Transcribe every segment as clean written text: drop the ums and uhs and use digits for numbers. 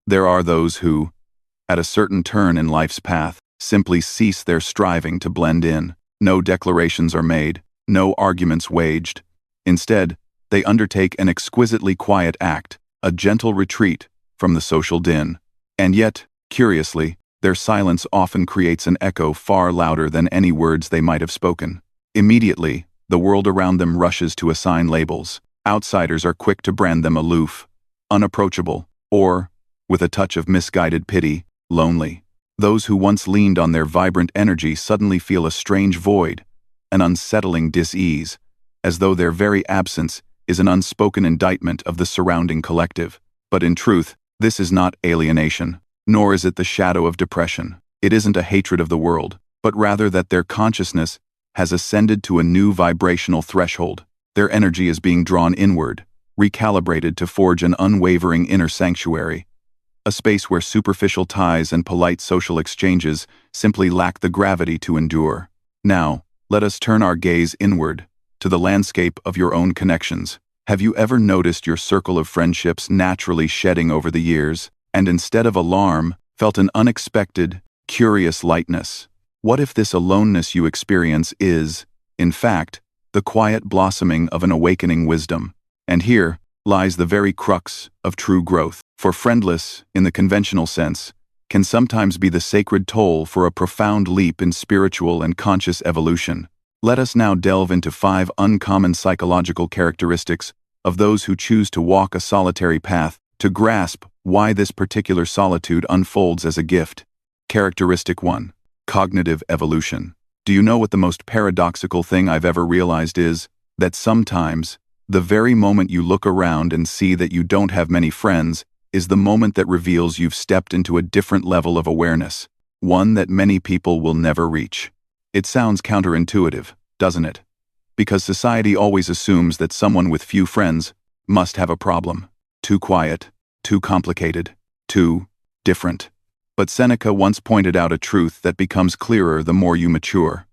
There are those who, at a certain turn in life's path, simply cease their striving to blend in. No declarations are made, no arguments waged. Instead, they undertake an exquisitely quiet act, a gentle retreat from the social din. And yet, curiously, their silence often creates an echo far louder than any words they might have spoken. Immediately, the world around them rushes to assign labels. Outsiders are quick to brand them aloof, unapproachable, or, with a touch of misguided pity, lonely. Those who once leaned on their vibrant energy suddenly feel a strange void, an unsettling dis-ease, as though their very absence is an unspoken indictment of the surrounding collective. But in truth, this is not alienation, nor is it the shadow of depression. It isn't a hatred of the world, but rather that their consciousness has ascended to a new vibrational threshold. Their energy is being drawn inward, recalibrated to forge an unwavering inner sanctuary, a space where superficial ties and polite social exchanges simply lack the gravity to endure. Now, let us turn our gaze inward, to the landscape of your own connections. Have you ever noticed your circle of friendships naturally shedding over the years, and instead of alarm, felt an unexpected, curious lightness? What if this aloneness you experience is, in fact, the quiet blossoming of an awakening wisdom? And here lies the very crux of true growth. For friendless, in the conventional sense, can sometimes be the sacred toll for a profound leap in spiritual and conscious evolution. Let us now delve into 5 uncommon psychological characteristics of those who choose to walk a solitary path, to grasp why this particular solitude unfolds as a gift. Characteristic 1. Cognitive evolution. Do you know what the most paradoxical thing I've ever realized is? That sometimes, the very moment you look around and see that you don't have many friends is the moment that reveals you've stepped into a different level of awareness, one that many people will never reach. It sounds counterintuitive, doesn't it? Because society always assumes that someone with few friends must have a problem. Too quiet, too complicated, too different. But Seneca once pointed out a truth that becomes clearer the more you mature.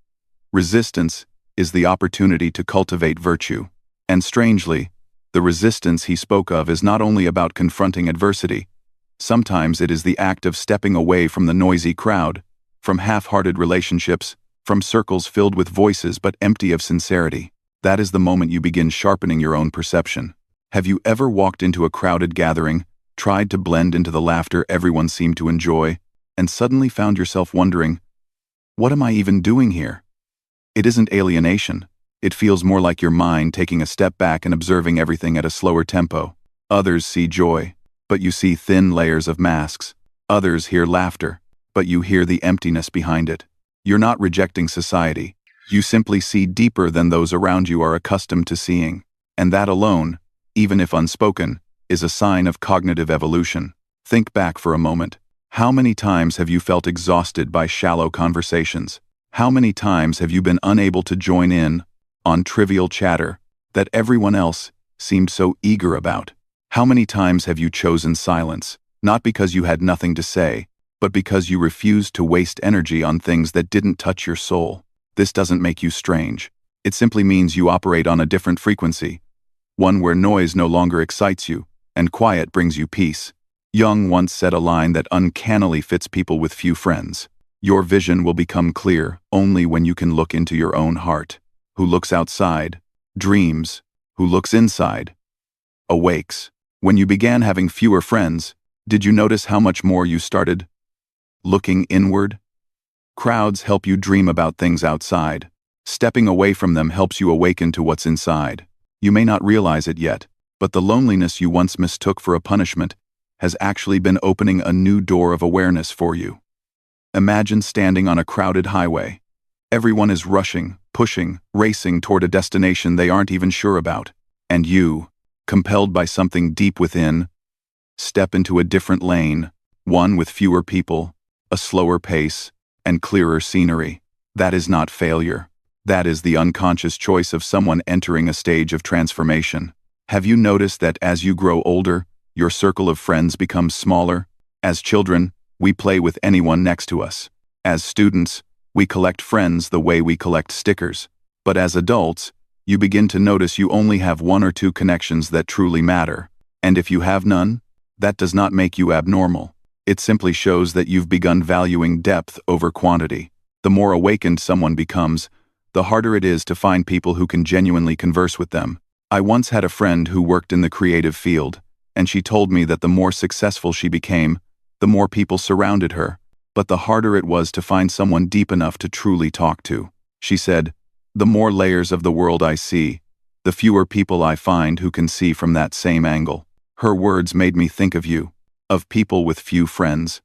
Resistance is the opportunity to cultivate virtue. And strangely, the resistance he spoke of is not only about confronting adversity. Sometimes it is the act of stepping away from the noisy crowd, from half-hearted relationships, from circles filled with voices but empty of sincerity. That is the moment you begin sharpening your own perception. Have you ever walked into a crowded gathering, tried to blend into the laughter everyone seemed to enjoy, and suddenly found yourself wondering, what am I even doing here? It isn't alienation. It feels more like your mind taking a step back and observing everything at a slower tempo. Others see joy, but you see thin layers of masks. Others hear laughter, but you hear the emptiness behind it. You're not rejecting society. You simply see deeper than those around you are accustomed to seeing. And that alone, even if unspoken, is a sign of cognitive evolution. Think back for a moment. How many times have you felt exhausted by shallow conversations? How many times have you been unable to join in on trivial chatter that everyone else seemed so eager about? How many times have you chosen silence, not because you had nothing to say, but because you refused to waste energy on things that didn't touch your soul? This doesn't make you strange. It simply means you operate on a different frequency, one where noise no longer excites you, and quiet brings you peace. Jung once said a line that uncannily fits people with few friends. Your vision will become clear only when you can look into your own heart. Who looks outside, dreams. Who looks inside, awakes. When you began having fewer friends, did you notice how much more you started looking inward? Crowds help you dream about things outside. Stepping away from them helps you awaken to what's inside. You may not realize it yet, but the loneliness you once mistook for a punishment has actually been opening a new door of awareness for you. Imagine standing on a crowded highway. Everyone is rushing, pushing, racing toward a destination they aren't even sure about. And you, compelled by something deep within, step into a different lane, one with fewer people, a slower pace, and clearer scenery. That is not failure. That is the unconscious choice of someone entering a stage of transformation. Have you noticed that as you grow older, your circle of friends becomes smaller? As children, we play with anyone next to us. As students, we collect friends the way we collect stickers. But as adults, you begin to notice you only have 1 or 2 connections that truly matter. And if you have none, that does not make you abnormal. It simply shows that you've begun valuing depth over quantity. The more awakened someone becomes, the harder it is to find people who can genuinely converse with them. I once had a friend who worked in the creative field, and she told me that the more successful she became, the more people surrounded her, but the harder it was to find someone deep enough to truly talk to. She said, "The more layers of the world I see, the fewer people I find who can see from that same angle." Her words made me think of you, of people with few friends.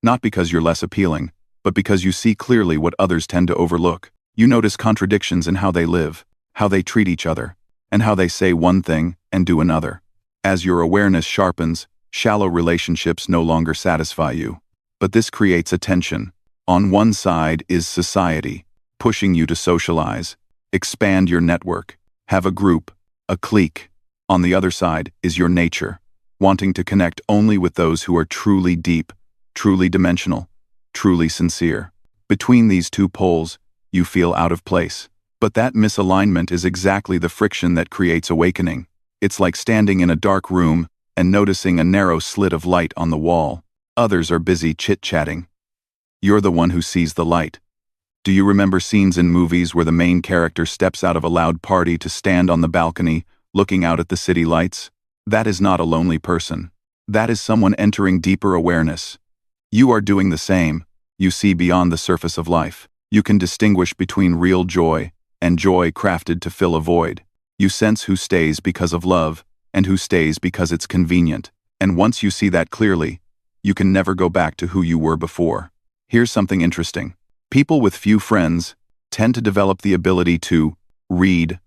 Not because you're less appealing, but because you see clearly what others tend to overlook. You notice contradictions in how they live, how they treat each other, and how they say one thing and do another. As your awareness sharpens, shallow relationships no longer satisfy you. But this creates a tension. On one side is society, pushing you to socialize, expand your network, have a group, a clique. On the other side is your nature, wanting to connect only with those who are truly deep, truly dimensional, truly sincere. Between these two poles, you feel out of place. But that misalignment is exactly the friction that creates awakening. It's like standing in a dark room and noticing a narrow slit of light on the wall. Others are busy chit-chatting. You're the one who sees the light. Do you remember scenes in movies where the main character steps out of a loud party to stand on the balcony, looking out at the city lights? That is not a lonely person. That is someone entering deeper awareness. You are doing the same. You see beyond the surface of life. You can distinguish between real joy and joy crafted to fill a void. You sense who stays because of love and who stays because it's convenient. And once you see that clearly, you can never go back to who you were before. Here's something interesting. People with few friends tend to develop the ability to read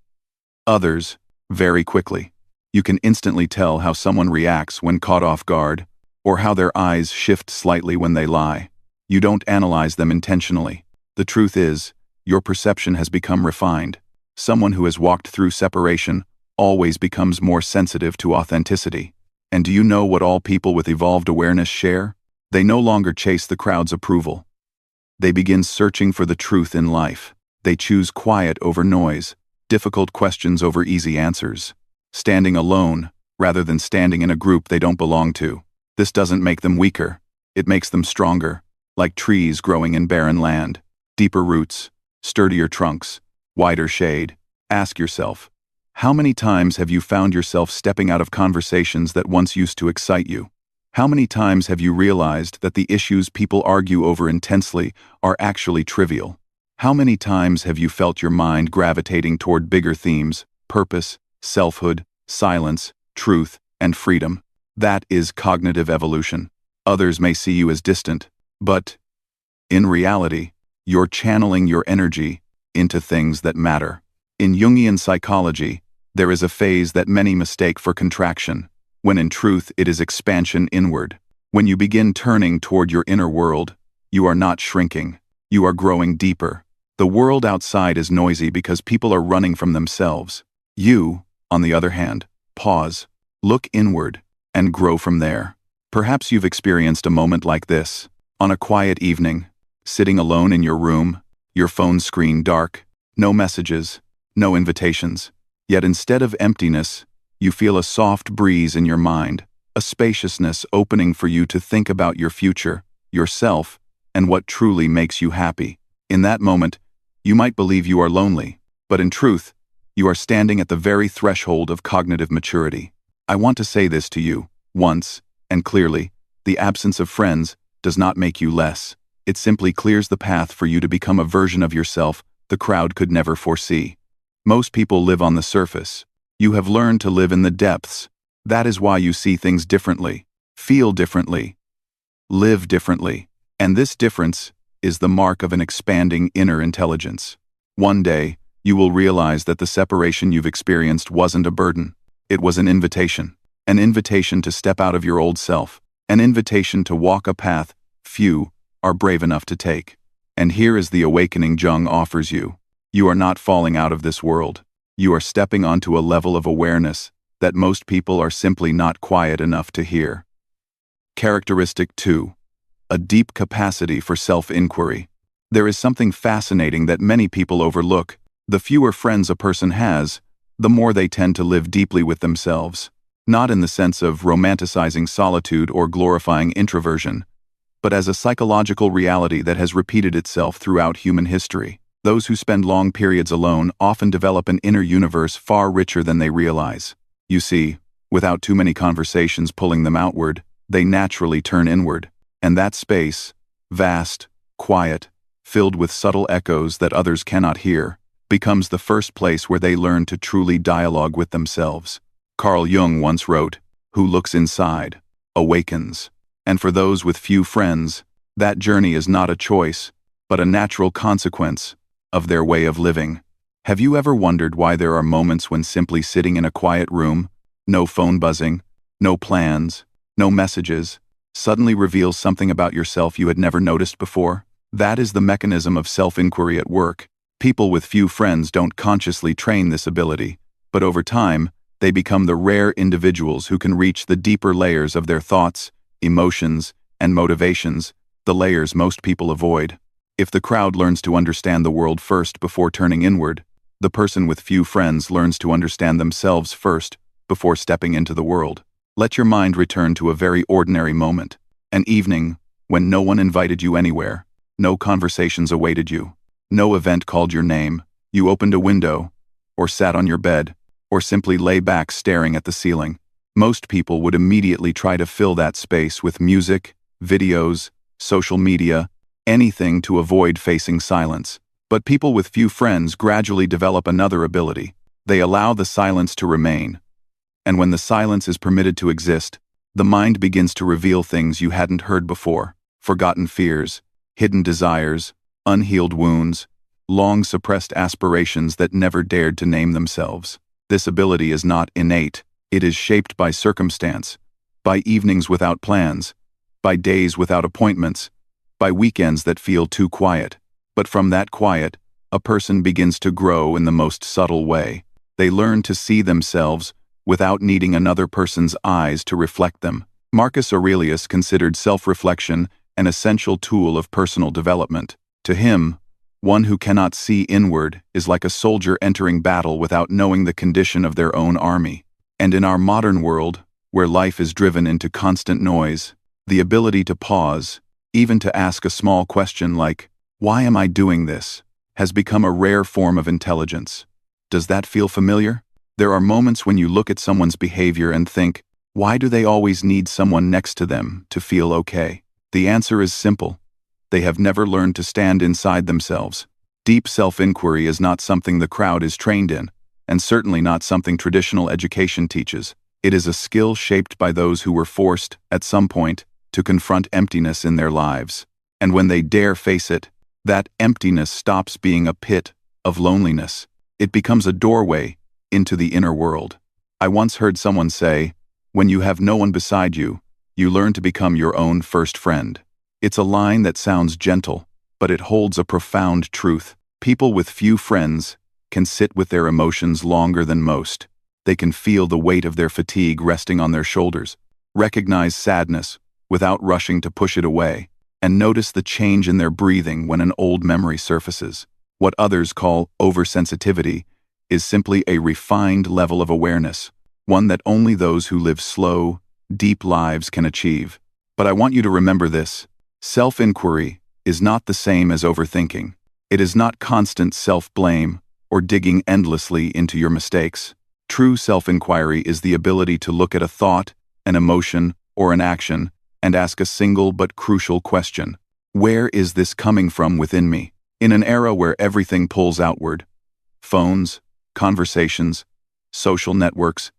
others very quickly. You can instantly tell how someone reacts when caught off guard, or how their eyes shift slightly when they lie. You don't analyze them intentionally. The truth is, your perception has become refined. Someone who has walked through separation always becomes more sensitive to authenticity. And do you know what all people with evolved awareness share? They no longer chase the crowd's approval. They begin searching for the truth in life. They choose quiet over noise, difficult questions over easy answers, standing alone rather than standing in a group they don't belong to. This doesn't make them weaker. It makes them stronger, like trees growing in barren land. Deeper roots, sturdier trunks, wider shade. Ask yourself, how many times have you found yourself stepping out of conversations that once used to excite you? How many times have you realized that the issues people argue over intensely are actually trivial? How many times have you felt your mind gravitating toward bigger themes, purpose, selfhood, silence, truth, and freedom? That is cognitive evolution. Others may see you as distant, but in reality, you're channeling your energy into things that matter. In Jungian psychology, there is a phase that many mistake for contraction, when in truth it is expansion inward. When you begin turning toward your inner world, you are not shrinking, you are growing deeper. The world outside is noisy because people are running from themselves. You, on the other hand, pause, look inward, and grow from there. Perhaps you've experienced a moment like this, on a quiet evening, sitting alone in your room, your phone screen dark, no messages, no invitations. Yet instead of emptiness, you feel a soft breeze in your mind, a spaciousness opening for you to think about your future, yourself, and what truly makes you happy. In that moment, you might believe you are lonely, but in truth, you are standing at the very threshold of cognitive maturity. I want to say this to you, once, and clearly, the absence of friends does not make you less. It simply clears the path for you to become a version of yourself the crowd could never foresee. Most people live on the surface. You have learned to live in the depths. That is why you see things differently, feel differently, live differently. And this difference is the mark of an expanding inner intelligence. One day, you will realize that the separation you've experienced wasn't a burden. It was an invitation to step out of your old self, an invitation to walk a path few are brave enough to take. And here is the awakening Jung offers you. You are not falling out of this world. You are stepping onto a level of awareness that most people are simply not quiet enough to hear. Characteristic 2. A deep capacity for self-inquiry. There is something fascinating that many people overlook. The fewer friends a person has, the more they tend to live deeply with themselves. not in the sense of romanticizing solitude or glorifying introversion, but as a psychological reality that has repeated itself throughout human history. Those who spend long periods alone often develop an inner universe far richer than they realize. You see, without too many conversations pulling them outward, they naturally turn inward. And that space, vast, quiet, filled with subtle echoes that others cannot hear, becomes the first place where they learn to truly dialogue with themselves. Carl Jung once wrote, "Who looks inside, awakens." And for those with few friends, that journey is not a choice, but a natural consequence of their way of living. Have you ever wondered why there are moments when simply sitting in a quiet room, no phone buzzing, no plans, no messages, suddenly reveals something about yourself you had never noticed before? That is the mechanism of self-inquiry at work. People with few friends don't consciously train this ability, but over time, they become the rare individuals who can reach the deeper layers of their thoughts, emotions, and motivations, the layers most people avoid. If the crowd learns to understand the world first before turning inward, the person with few friends learns to understand themselves first before stepping into the world. Let your mind return to a very ordinary moment, an evening when no one invited you anywhere, no conversations awaited you, no event called your name. You opened a window, or sat on your bed, or simply lay back staring at the ceiling. Most people would immediately try to fill that space with music, videos, social media, anything to avoid facing silence. But people with few friends gradually develop another ability. They allow the silence to remain. And when the silence is permitted to exist, the mind begins to reveal things you hadn't heard before: forgotten fears, hidden desires, unhealed wounds, long-suppressed aspirations that never dared to name themselves. This ability is not innate. It is shaped by circumstance, by evenings without plans, by days without appointments, by weekends that feel too quiet. But from that quiet, a person begins to grow in the most subtle way. They learn to see themselves without needing another person's eyes to reflect them. Marcus Aurelius considered self-reflection an essential tool of personal development. To him, one who cannot see inward is like a soldier entering battle without knowing the condition of their own army. And in our modern world, where life is driven into constant noise, the ability to pause, even to ask a small question like, "Why am I doing this?" has become a rare form of intelligence. Does that feel familiar? There are moments when you look at someone's behavior and think, why do they always need someone next to them to feel okay? The answer is simple. They have never learned to stand inside themselves. Deep self-inquiry is not something the crowd is trained in, and certainly not something traditional education teaches. It is a skill shaped by those who were forced, at some point, to confront emptiness in their lives. And when they dare face it, that emptiness stops being a pit of loneliness. It becomes a doorway into the inner world. I once heard someone say, "When you have no one beside you, you learn to become your own first friend." It's a line that sounds gentle, but it holds a profound truth. People with few friends can sit with their emotions longer than most. They can feel the weight of their fatigue resting on their shoulders, recognize sadness without rushing to push it away, and notice the change in their breathing when an old memory surfaces. What others call oversensitivity is simply a refined level of awareness, one that only those who live slow, deep lives can achieve. But I want you to remember this. Self-inquiry is not the same as overthinking. It is not constant self-blame or digging endlessly into your mistakes. True self-inquiry is the ability to look at a thought, an emotion, or an action and ask a single but crucial question. Where is this coming from within me? In an era where everything pulls outward, phones, conversations, social networks,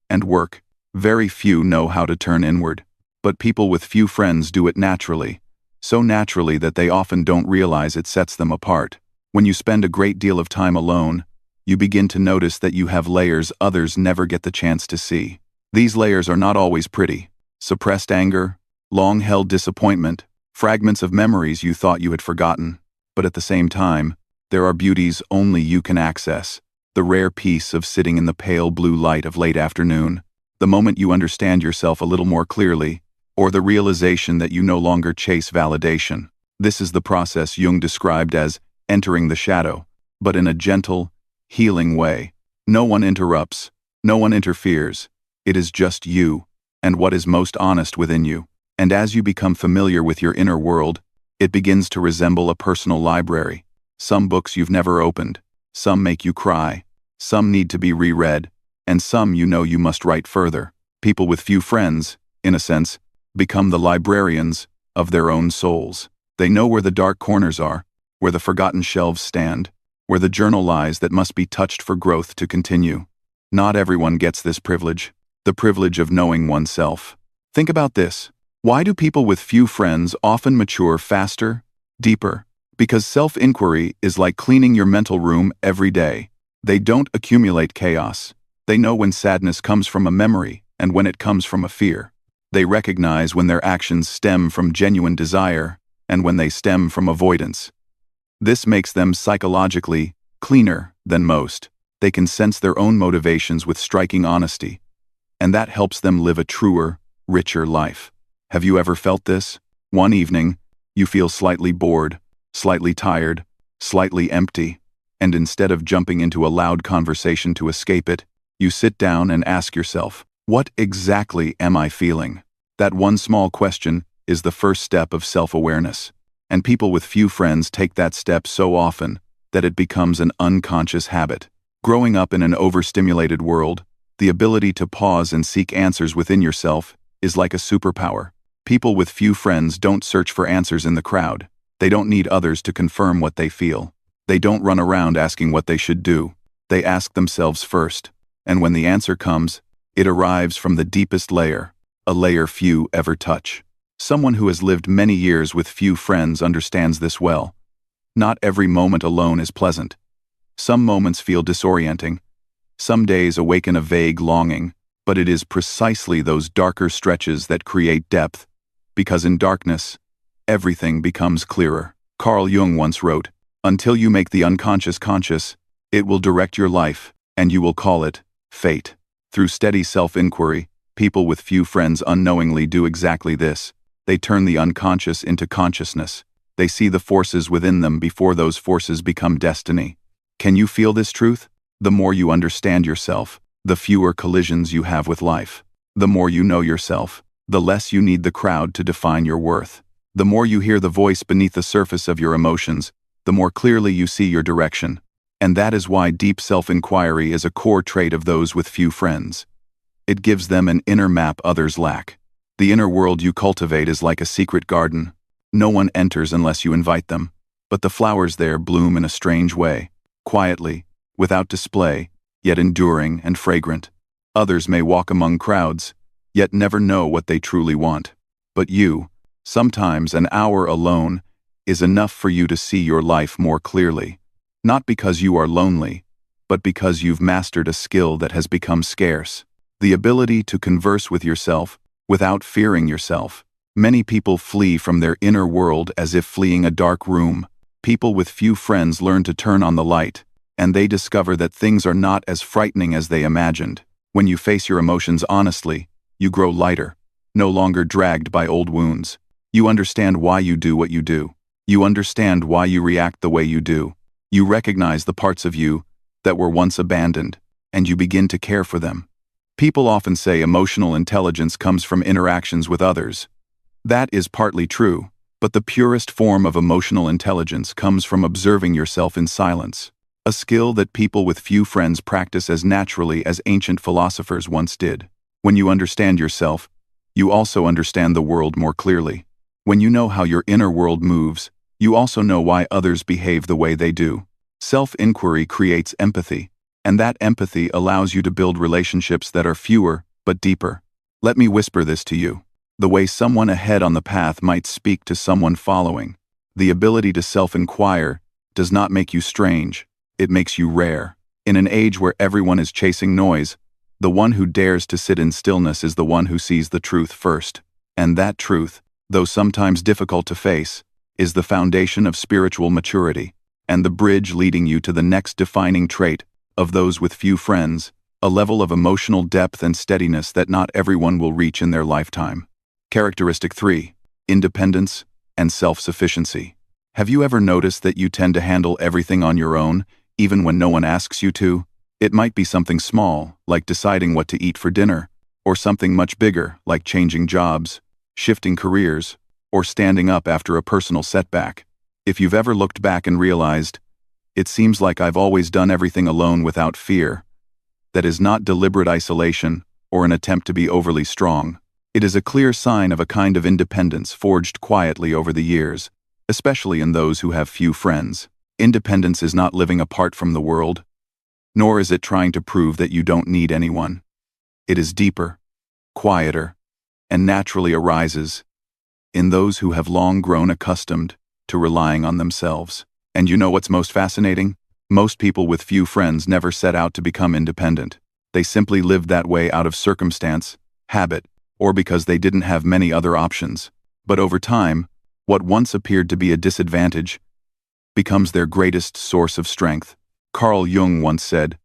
and work, very few know how to turn inward. But people with few friends do it naturally, so naturally that they often don't realize it sets them apart. When you spend a great deal of time alone, you begin to notice that you have layers others never get the chance to see. These layers are not always pretty. Suppressed anger, long-held disappointment, fragments of memories you thought you had forgotten. But at the same time, there are beauties only you can access. The rare peace of sitting in the pale blue light of late afternoon, the moment you understand yourself a little more clearly, or the realization that you no longer chase validation. This is the process Jung described as entering the shadow, but in a gentle, healing way. No one interrupts, no one interferes, It is just you, and what is most honest within you. And as you become familiar with your inner world, it begins to resemble a personal library. Some books you've never opened, some make you cry, some need to be reread, and some you know you must write further. People with few friends, in a sense, become the librarians of their own souls. They know where the dark corners are, where the forgotten shelves stand, where the journal lies that must be touched for growth to continue. Not everyone gets this privilege, the privilege of knowing oneself. Think about this. Why do people with few friends often mature faster, deeper? Because self-inquiry is like cleaning your mental room every day. They don't accumulate chaos. They know when sadness comes from a memory and when it comes from a fear. They recognize when their actions stem from genuine desire and when they stem from avoidance. This makes them psychologically cleaner than most. They can sense their own motivations with striking honesty, and that helps them live a truer, richer life. Have you ever felt this? One evening, you feel slightly bored, slightly tired, slightly empty, and instead of jumping into a loud conversation to escape it, you sit down and ask yourself, what exactly am I feeling? That one small question is the first step of self-awareness, and people with few friends take that step so often that it becomes an unconscious habit. Growing up in an overstimulated world, the ability to pause and seek answers within yourself is like a superpower. People with few friends don't search for answers in the crowd. They don't need others to confirm what they feel. They don't run around asking what they should do. They ask themselves first, and when the answer comes, it arrives from the deepest layer, a layer few ever touch. Someone who has lived many years with few friends understands this well. Not every moment alone is pleasant. Some moments feel disorienting. Some days awaken a vague longing, but it is precisely those darker stretches that create depth, because in darkness, everything becomes clearer. Carl Jung once wrote, "Until you make the unconscious conscious, it will direct your life, and you will call it fate." Through steady self-inquiry, people with few friends unknowingly do exactly this. They turn the unconscious into consciousness. They see the forces within them before those forces become destiny. Can you feel this truth? The more you understand yourself, the fewer collisions you have with life. The more you know yourself, the less you need the crowd to define your worth. The more you hear the voice beneath the surface of your emotions, the more clearly you see your direction. And that is why deep self-inquiry is a core trait of those with few friends. It gives them an inner map others lack. The inner world you cultivate is like a secret garden. No one enters unless you invite them, but the flowers there bloom in a strange way, quietly, without display, yet enduring and fragrant. Others may walk among crowds, yet never know what they truly want. But you, sometimes an hour alone, is enough for you to see your life more clearly. Not because you are lonely, but because you've mastered a skill that has become scarce. The ability to converse with yourself without fearing yourself. Many people flee from their inner world as if fleeing a dark room. People with few friends learn to turn on the light, and they discover that things are not as frightening as they imagined. When you face your emotions honestly, you grow lighter, no longer dragged by old wounds. You understand why you do what you do. You understand why you react the way you do. You recognize the parts of you that were once abandoned, and you begin to care for them. People often say emotional intelligence comes from interactions with others. That is partly true, but the purest form of emotional intelligence comes from observing yourself in silence, a skill that people with few friends practice as naturally as ancient philosophers once did. When you understand yourself, you also understand the world more clearly. When you know how your inner world moves, you also know why others behave the way they do. Self-inquiry creates empathy, and that empathy allows you to build relationships that are fewer but deeper. Let me whisper this to you. The way someone ahead on the path might speak to someone following. The ability to self-inquire does not make you strange, it makes you rare. In an age where everyone is chasing noise, the one who dares to sit in stillness is the one who sees the truth first. And that truth, though sometimes difficult to face, is the foundation of spiritual maturity, and the bridge leading you to the next defining trait of those with few friends, a level of emotional depth and steadiness that not everyone will reach in their lifetime. Characteristic 3. Independence and self-sufficiency. Have you ever noticed that you tend to handle everything on your own, even when no one asks you to? It might be something small, like deciding what to eat for dinner, or something much bigger, like changing jobs, shifting careers, or standing up after a personal setback. If you've ever looked back and realized, it seems like I've always done everything alone without fear, that is not deliberate isolation or an attempt to be overly strong. It is a clear sign of a kind of independence forged quietly over the years, especially in those who have few friends. Independence is not living apart from the world, nor is it trying to prove that you don't need anyone. It is deeper, quieter, and naturally arises in those who have long grown accustomed to relying on themselves. And you know what's most fascinating? Most people with few friends never set out to become independent. They simply lived that way out of circumstance, habit, or because they didn't have many other options. But over time, what once appeared to be a disadvantage becomes their greatest source of strength. Carl Jung once said,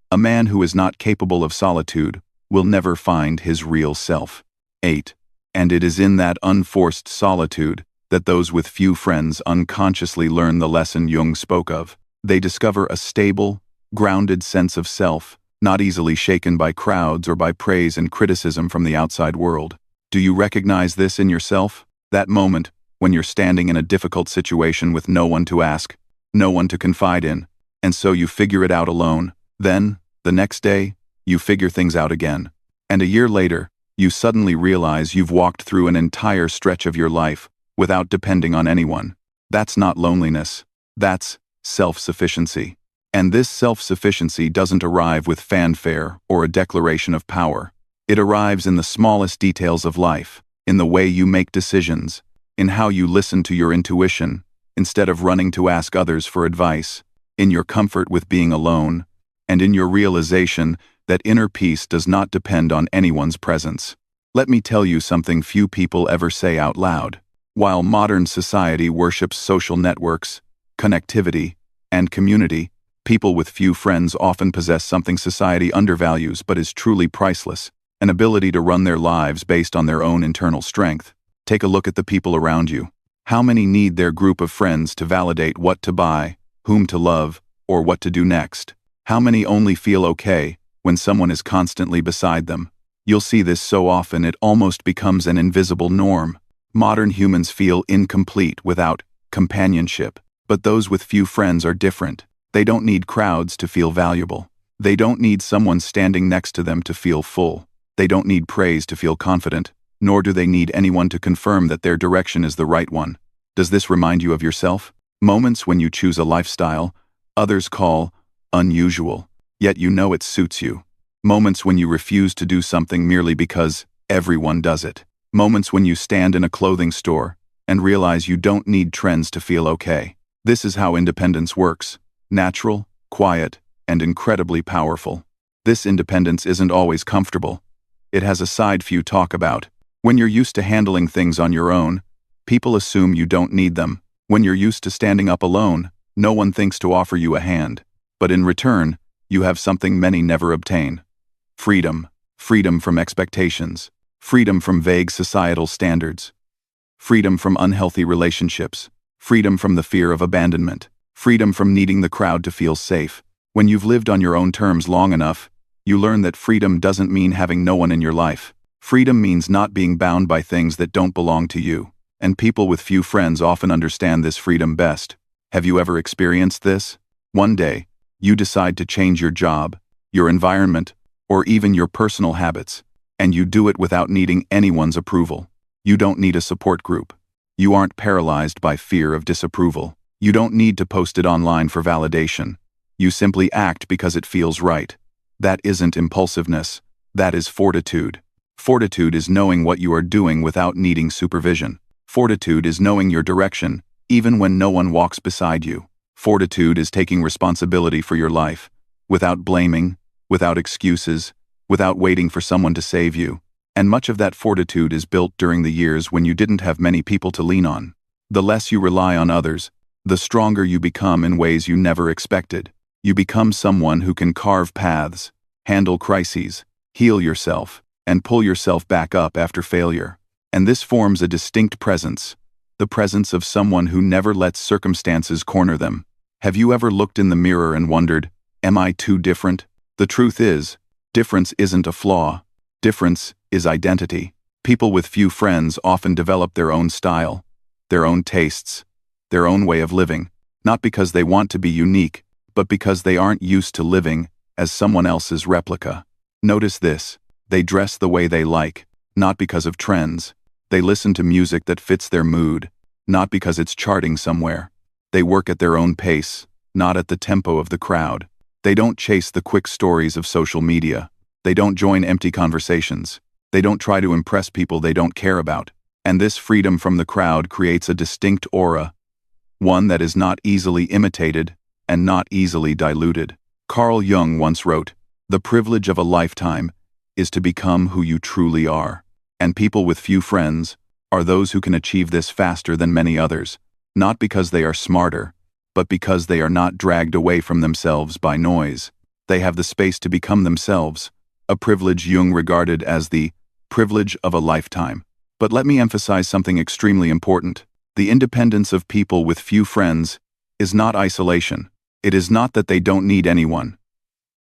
"A man who is not capable of solitude will never find his real self." 8. And it is in that unforced solitude that those with few friends unconsciously learn the lesson Jung spoke of. They discover a stable, grounded sense of self, not easily shaken by crowds or by praise and criticism from the outside world. Do you recognize this in yourself? That moment when you're standing in a difficult situation with no one to ask, no one to confide in, and so you figure it out alone. Then, the next day, you figure things out again. And a year later, you suddenly realize you've walked through an entire stretch of your life without depending on anyone. That's not loneliness. That's self-sufficiency. And this self-sufficiency doesn't arrive with fanfare or a declaration of power. It arrives in the smallest details of life, in the way you make decisions, in how you listen to your intuition, instead of running to ask others for advice, in your comfort with being alone, and in your realization that inner peace does not depend on anyone's presence. Let me tell you something few people ever say out loud. While modern society worships social networks, connectivity, and community, people with few friends often possess something society undervalues but is truly priceless: an ability to run their lives based on their own internal strength. Take a look at the people around you. How many need their group of friends to validate what to buy, whom to love, or what to do next? How many only feel okay when someone is constantly beside them? You'll see this so often it almost becomes an invisible norm. Modern humans feel incomplete without companionship, but those with few friends are different. They don't need crowds to feel valuable. They don't need someone standing next to them to feel full. They don't need praise to feel confident, nor do they need anyone to confirm that their direction is the right one. Does this remind you of yourself? Moments when you choose a lifestyle others call unusual, yet you know it suits you. Moments when you refuse to do something merely because everyone does it. Moments when you stand in a clothing store and realize you don't need trends to feel okay. This is how independence works: natural, quiet, and incredibly powerful. This independence isn't always comfortable. It has a side few talk about. When you're used to handling things on your own, people assume you don't need them. When you're used to standing up alone, no one thinks to offer you a hand. But in return, you have something many never obtain: freedom. Freedom from expectations. Freedom from vague societal standards. Freedom from unhealthy relationships. Freedom from the fear of abandonment. Freedom from needing the crowd to feel safe. When you've lived on your own terms long enough, you learn that freedom doesn't mean having no one in your life. Freedom means not being bound by things that don't belong to you. And people with few friends often understand this freedom best. Have you ever experienced this? One day, you decide to change your job, your environment, or even your personal habits, and you do it without needing anyone's approval. You don't need a support group. You aren't paralyzed by fear of disapproval. You don't need to post it online for validation. You simply act because it feels right. That isn't impulsiveness. That is fortitude. Fortitude is knowing what you are doing without needing supervision. Fortitude is knowing your direction, even when no one walks beside you. Fortitude is taking responsibility for your life, without blaming, without excuses, without waiting for someone to save you. And much of that fortitude is built during the years when you didn't have many people to lean on. The less you rely on others, the stronger you become in ways you never expected. You become someone who can carve paths, handle crises, heal yourself, and pull yourself back up after failure. And this forms a distinct presence, the presence of someone who never lets circumstances corner them. Have you ever looked in the mirror and wondered, am I too different? The truth is, difference isn't a flaw. Difference is identity. People with few friends often develop their own style, their own tastes, their own way of living, not because they want to be unique, but because they aren't used to living as someone else's replica. Notice this: they dress the way they like, not because of trends. They listen to music that fits their mood, not because it's charting somewhere. They work at their own pace, not at the tempo of the crowd. They don't chase the quick stories of social media. They don't join empty conversations. They don't try to impress people they don't care about. And this freedom from the crowd creates a distinct aura, one that is not easily imitated and not easily diluted. Carl Jung once wrote, "The privilege of a lifetime is to become who you truly are." And people with few friends are those who can achieve this faster than many others, not because they are smarter, but because they are not dragged away from themselves by noise. They have the space to become themselves, a privilege Jung regarded as the privilege of a lifetime. But let me emphasize something extremely important. The independence of people with few friends is not isolation. It is not that they don't need anyone.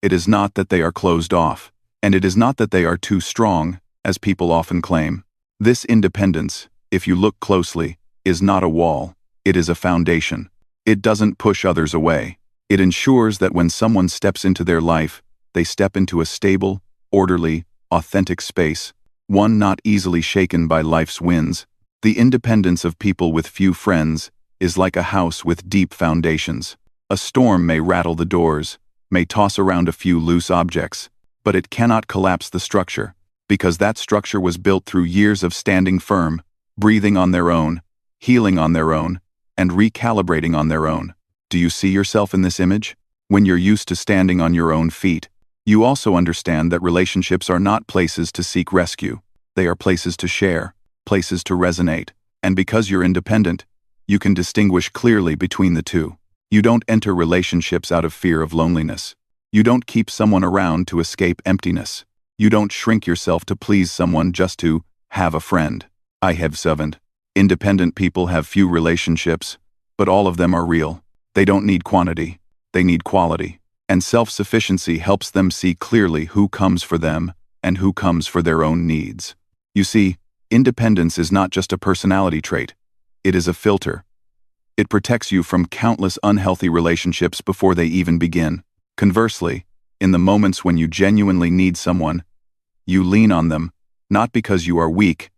It is not that they are closed off. And it is not that they are too strong, as people often claim. This independence, if you look closely, is not a wall. It is a foundation. It doesn't push others away. It ensures that when someone steps into their life, they step into a stable, orderly, authentic space, one not easily shaken by life's winds. The independence of people with few friends is like a house with deep foundations. A storm may rattle the doors, may toss around a few loose objects, but it cannot collapse the structure, because that structure was built through years of standing firm, breathing on their own, healing on their own, and recalibrating on their own. Do you see yourself in this image? When you're used to standing on your own feet, you also understand that relationships are not places to seek rescue. They are places to share, places to resonate. And because you're independent, you can distinguish clearly between the two. You don't enter relationships out of fear of loneliness. You don't keep someone around to escape emptiness. You don't shrink yourself to please someone just to have a friend. I have servant. Independent people have few relationships, but all of them are real. They don't need quantity. They need quality. And self-sufficiency helps them see clearly who comes for them and who comes for their own needs. You see, independence is not just a personality trait. It is a filter. It protects you from countless unhealthy relationships before they even begin. Conversely, in the moments when you genuinely need someone, you lean on them, not because you are weak,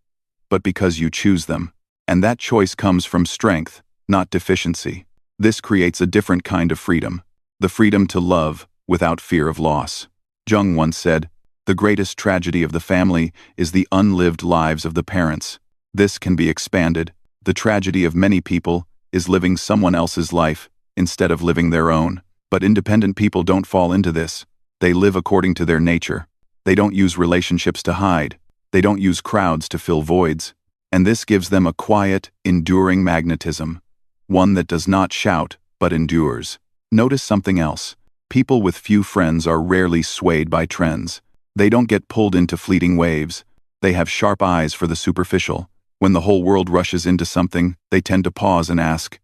but because you choose them. And that choice comes from strength, not deficiency. This creates a different kind of freedom, the freedom to love without fear of loss. Jung once said, "The greatest tragedy of the family is the unlived lives of the parents." This can be expanded. The tragedy of many people is living someone else's life instead of living their own. But independent people don't fall into this. They live according to their nature. They don't use relationships to hide. They don't use crowds to fill voids. And this gives them a quiet, enduring magnetism, one that does not shout, but endures. Notice something else. People with few friends are rarely swayed by trends. They don't get pulled into fleeting waves. They have sharp eyes for the superficial. When the whole world rushes into something, they tend to pause and ask,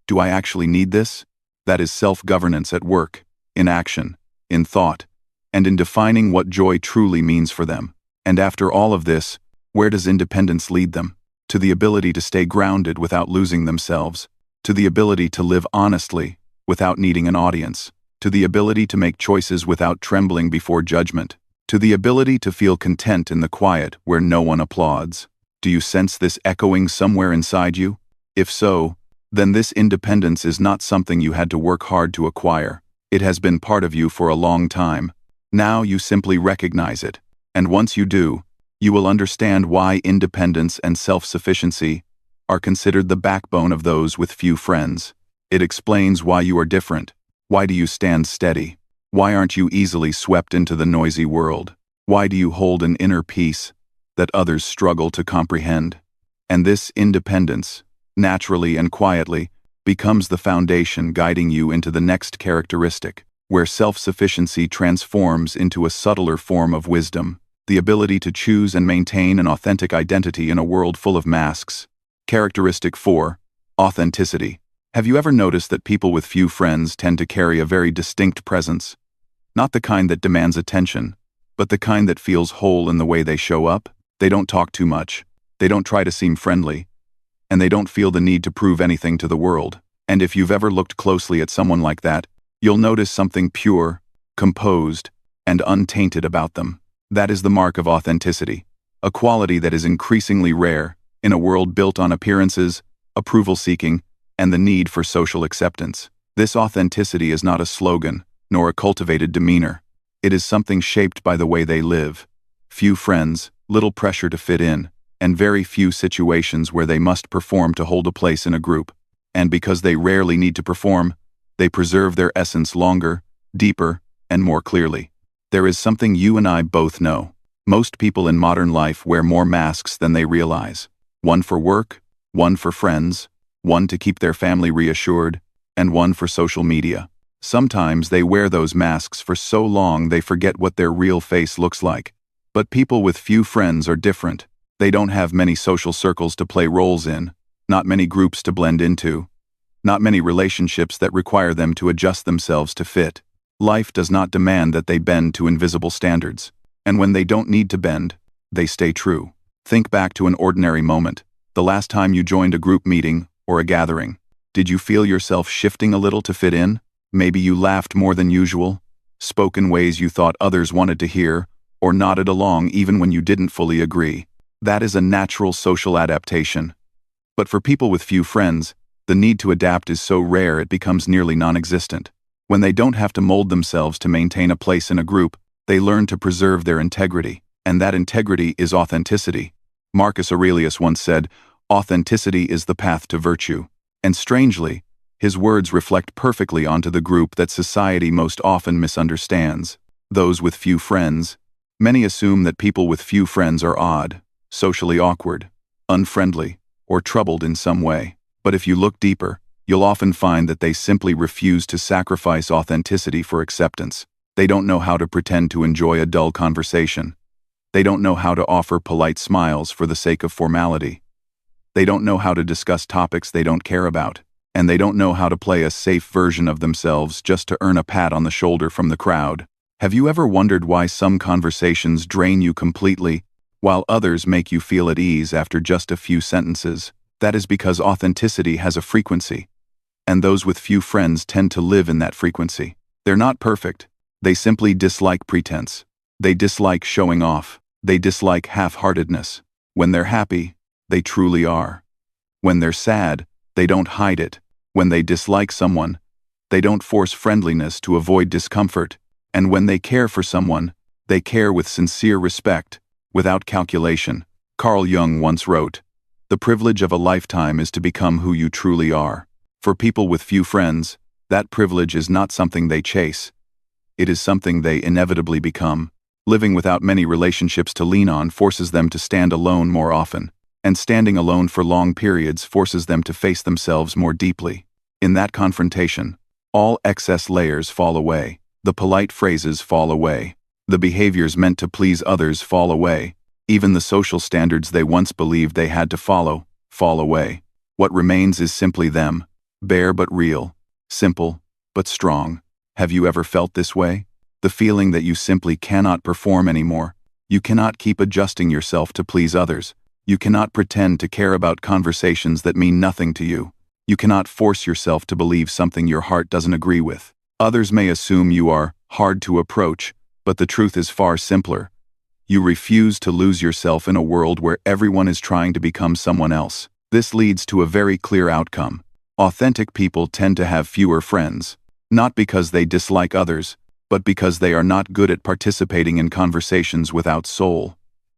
"Do I actually need this?" That is self-governance at work, in action, in thought, and in defining what joy truly means for them. And after all of this, where does independence lead them? To the ability to stay grounded without losing themselves, to the ability to live honestly without needing an audience, to the ability to make choices without trembling before judgment, to the ability to feel content in the quiet where no one applauds. Do you sense this echoing somewhere inside you? If so, then this independence is not something you had to work hard to acquire. It has been part of you for a long time. Now you simply recognize it. And once you do, you will understand why independence and self-sufficiency are considered the backbone of those with few friends. It explains why you are different. Why do you stand steady? Why aren't you easily swept into the noisy world? Why do you hold an inner peace that others struggle to comprehend? And this independence, naturally and quietly, becomes the foundation guiding you into the next characteristic, where self-sufficiency transforms into a subtler form of wisdom, the ability to choose and maintain an authentic identity in a world full of masks. Characteristic 4. Authenticity. Have you ever noticed that people with few friends tend to carry a very distinct presence? Not the kind that demands attention, but the kind that feels whole in the way they show up. They don't talk too much. They don't try to seem friendly. And they don't feel the need to prove anything to the world. And if you've ever looked closely at someone like that, you'll notice something pure, composed, and untainted about them. That is the mark of authenticity, a quality that is increasingly rare in a world built on appearances, approval-seeking, and the need for social acceptance. This authenticity is not a slogan, nor a cultivated demeanor. It is something shaped by the way they live. Few friends, little pressure to fit in, and very few situations where they must perform to hold a place in a group. And because they rarely need to perform, they preserve their essence longer, deeper, and more clearly. There is something you and I both know. Most people in modern life wear more masks than they realize. One for work, one for friends, one to keep their family reassured, and one for social media. Sometimes they wear those masks for so long they forget what their real face looks like. But people with few friends are different. They don't have many social circles to play roles in, not many groups to blend into, not many relationships that require them to adjust themselves to fit. Life does not demand that they bend to invisible standards. And when they don't need to bend, they stay true. Think back to an ordinary moment, the last time you joined a group meeting or a gathering. Did you feel yourself shifting a little to fit in? Maybe you laughed more than usual, spoke in ways you thought others wanted to hear, or nodded along even when you didn't fully agree. That is a natural social adaptation. But for people with few friends, the need to adapt is so rare it becomes nearly non-existent. When they don't have to mold themselves to maintain a place in a group, they learn to preserve their integrity, and that integrity is authenticity. Marcus Aurelius once said, "Authenticity is the path to virtue." And strangely, his words reflect perfectly onto the group that society most often misunderstands, those with few friends. Many assume that people with few friends are odd, socially awkward, unfriendly, or troubled in some way. But if you look deeper, you'll often find that they simply refuse to sacrifice authenticity for acceptance. They don't know how to pretend to enjoy a dull conversation. They don't know how to offer polite smiles for the sake of formality. They don't know how to discuss topics they don't care about. And they don't know how to play a safe version of themselves just to earn a pat on the shoulder from the crowd. Have you ever wondered why some conversations drain you completely, while others make you feel at ease after just a few sentences? That is because authenticity has a frequency, and those with few friends tend to live in that frequency. They're not perfect. They simply dislike pretense. They dislike showing off. They dislike half-heartedness. When they're happy, they truly are. When they're sad, they don't hide it. When they dislike someone, they don't force friendliness to avoid discomfort. And when they care for someone, they care with sincere respect, without calculation. Carl Jung once wrote, "The privilege of a lifetime is to become who you truly are." For people with few friends, that privilege is not something they chase. It is something they inevitably become. Living without many relationships to lean on forces them to stand alone more often, and standing alone for long periods forces them to face themselves more deeply. In that confrontation, all excess layers fall away. The polite phrases fall away. The behaviors meant to please others fall away. Even the social standards they once believed they had to follow fall away. What remains is simply them, bare but real, simple but strong. Have you ever felt this way? The feeling that you simply cannot perform anymore. You cannot keep adjusting yourself to please others. You cannot pretend to care about conversations that mean nothing to you. You cannot force yourself to believe something your heart doesn't agree with. Others may assume you are hard to approach, but the truth is far simpler. You refuse to lose yourself in a world where everyone is trying to become someone else. This leads to a very clear outcome. Authentic people tend to have fewer friends, not because they dislike others, but because they are not good at participating in conversations without soul.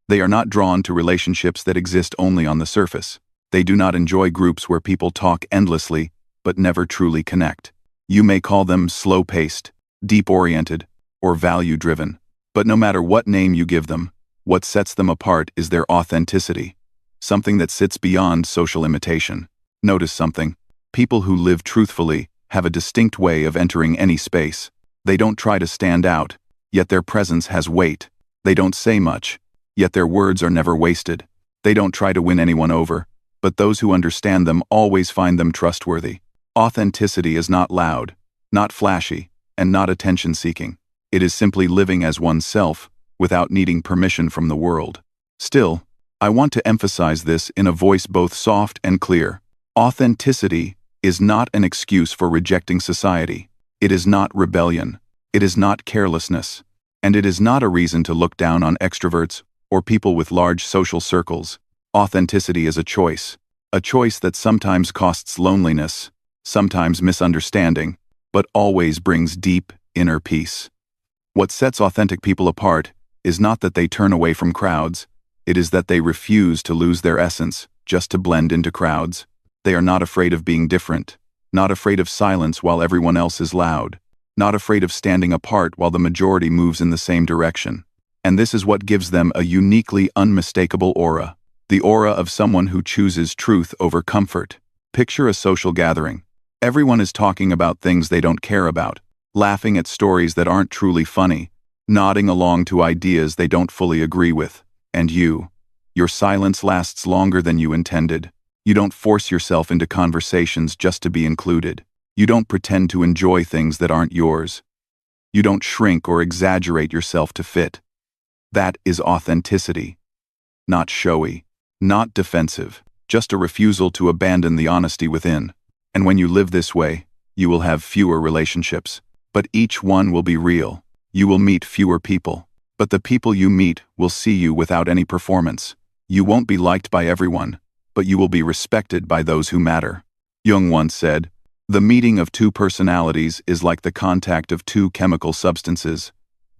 They are not drawn to relationships that exist only on the surface. They do not enjoy groups where people talk endlessly, but never truly connect. You may call them slow-paced, deep-oriented, or value-driven, but no matter what name you give them, what sets them apart is their authenticity, something that sits beyond social imitation. Notice something. People who live truthfully have a distinct way of entering any space. They don't try to stand out, yet their presence has weight. They don't say much, yet their words are never wasted. They don't try to win anyone over, but those who understand them always find them trustworthy. Authenticity is not loud, not flashy, and not attention-seeking. It is simply living as oneself, without needing permission from the world. Still, I want to emphasize this in a voice both soft and clear. Authenticity is not an excuse for rejecting society. It is not rebellion. It is not carelessness. And it is not a reason to look down on extroverts or people with large social circles. Authenticity is a choice that sometimes costs loneliness, sometimes misunderstanding, but always brings deep inner peace. What sets authentic people apart is not that they turn away from crowds, it is that they refuse to lose their essence just to blend into crowds. They are not afraid of being different, not afraid of silence while everyone else is loud, not afraid of standing apart while the majority moves in the same direction. And this is what gives them a uniquely unmistakable aura, the aura of someone who chooses truth over comfort. Picture a social gathering. Everyone is talking about things they don't care about, laughing at stories that aren't truly funny, nodding along to ideas they don't fully agree with. And your silence lasts longer than you intended. You don't force yourself into conversations just to be included. You don't pretend to enjoy things that aren't yours. You don't shrink or exaggerate yourself to fit. That is authenticity. Not showy, not defensive, just a refusal to abandon the honesty within. And when you live this way, you will have fewer relationships, but each one will be real. You will meet fewer people, but the people you meet will see you without any performance. You won't be liked by everyone, but you will be respected by those who matter. Jung once said, "The meeting of two personalities is like the contact of two chemical substances.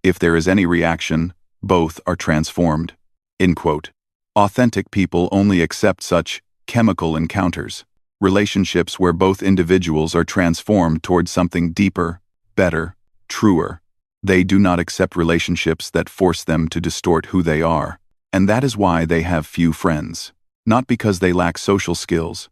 If there is any reaction, both are transformed." End quote. Authentic people only accept such chemical encounters, relationships where both individuals are transformed towards something deeper, better, truer. They do not accept relationships that force them to distort who they are, and that is why they have few friends. Not because they lack social skills,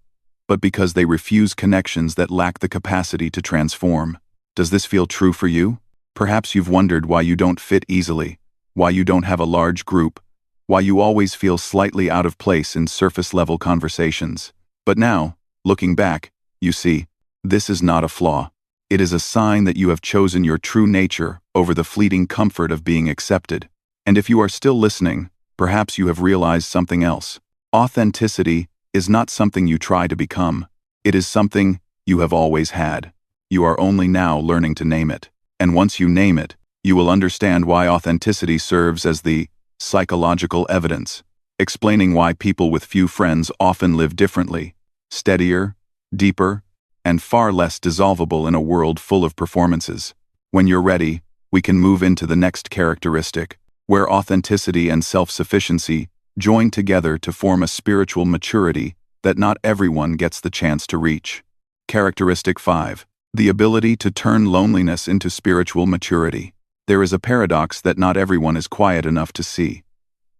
but because they refuse connections that lack the capacity to transform. Does this feel true for you? Perhaps you've wondered why you don't fit easily, why you don't have a large group, why you always feel slightly out of place in surface-level conversations. But now, looking back, you see, this is not a flaw. It is a sign that you have chosen your true nature over the fleeting comfort of being accepted. And if you are still listening, perhaps you have realized something else. Authenticity is not something you try to become. It is something you have always had. You are only now learning to name it. And once you name it, you will understand why authenticity serves as the psychological evidence, explaining why people with few friends often live differently, steadier, deeper, and far less dissolvable in a world full of performances. When you're ready, we can move into the next characteristic, where authenticity and self-sufficiency join together to form a spiritual maturity that not everyone gets the chance to reach. Characteristic 5. The ability to turn loneliness into spiritual maturity. There is a paradox that not everyone is quiet enough to see.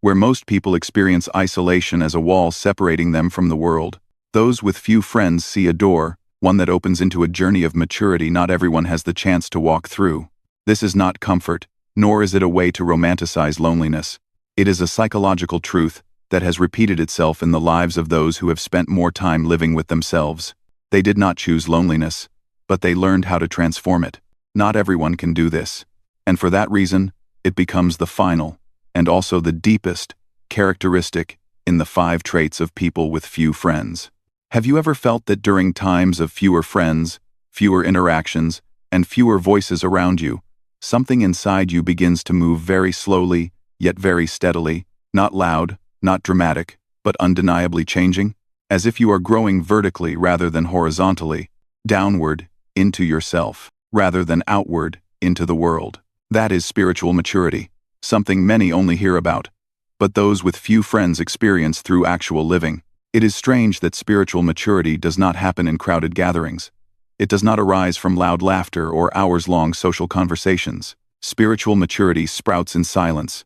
Where most people experience isolation as a wall separating them from the world, those with few friends see a door, one that opens into a journey of maturity not everyone has the chance to walk through. This is not comfort, nor is it a way to romanticize loneliness. It is a psychological truth that has repeated itself in the lives of those who have spent more time living with themselves. They did not choose loneliness, but they learned how to transform it. Not everyone can do this, and for that reason, it becomes the final, and also the deepest, characteristic in the 5 traits of people with few friends. Have you ever felt that during times of fewer friends, fewer interactions, and fewer voices around you, something inside you begins to move very slowly, yet very steadily, not loud, not dramatic, but undeniably changing? As if you are growing vertically rather than horizontally, downward, into yourself, rather than outward, into the world. That is spiritual maturity, something many only hear about, but those with few friends experience through actual living. It is strange that spiritual maturity does not happen in crowded gatherings. It does not arise from loud laughter or hours-long social conversations. Spiritual maturity sprouts in silence.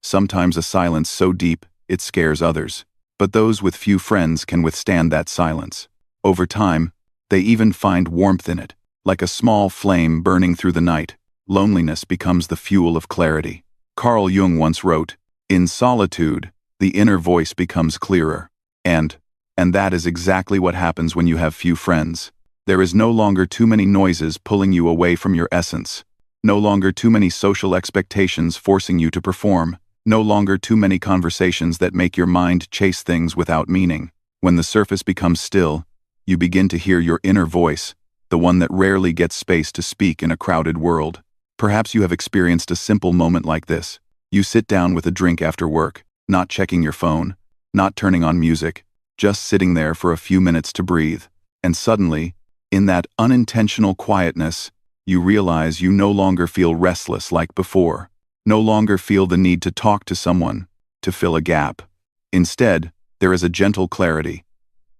Sometimes a silence so deep, it scares others. But those with few friends can withstand that silence. Over time, they even find warmth in it. Like a small flame burning through the night, loneliness becomes the fuel of clarity. Carl Jung once wrote, "In solitude, the inner voice becomes clearer." And that is exactly what happens when you have few friends. There is no longer too many noises pulling you away from your essence. No longer too many social expectations forcing you to perform. No longer too many conversations that make your mind chase things without meaning. When the surface becomes still, you begin to hear your inner voice, the one that rarely gets space to speak in a crowded world. Perhaps you have experienced a simple moment like this. You sit down with a drink after work, not checking your phone, not turning on music, just sitting there for a few minutes to breathe. And suddenly, in that unintentional quietness, you realize you no longer feel restless like before, no longer feel the need to talk to someone, to fill a gap. Instead, there is a gentle clarity.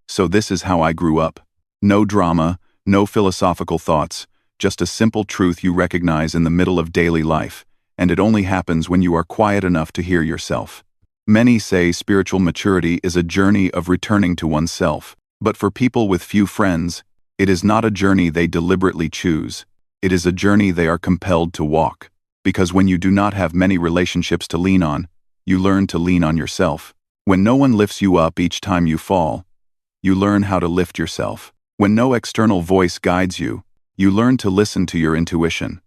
So this is how I grew up. No drama, no philosophical thoughts, just a simple truth you recognize in the middle of daily life, and it only happens when you are quiet enough to hear yourself. Many say spiritual maturity is a journey of returning to oneself, but for people with few friends, it is not a journey they deliberately choose. It is a journey they are compelled to walk. Because when you do not have many relationships to lean on, you learn to lean on yourself. When no one lifts you up each time you fall, you learn how to lift yourself. When no external voice guides you, you learn to listen to your intuition.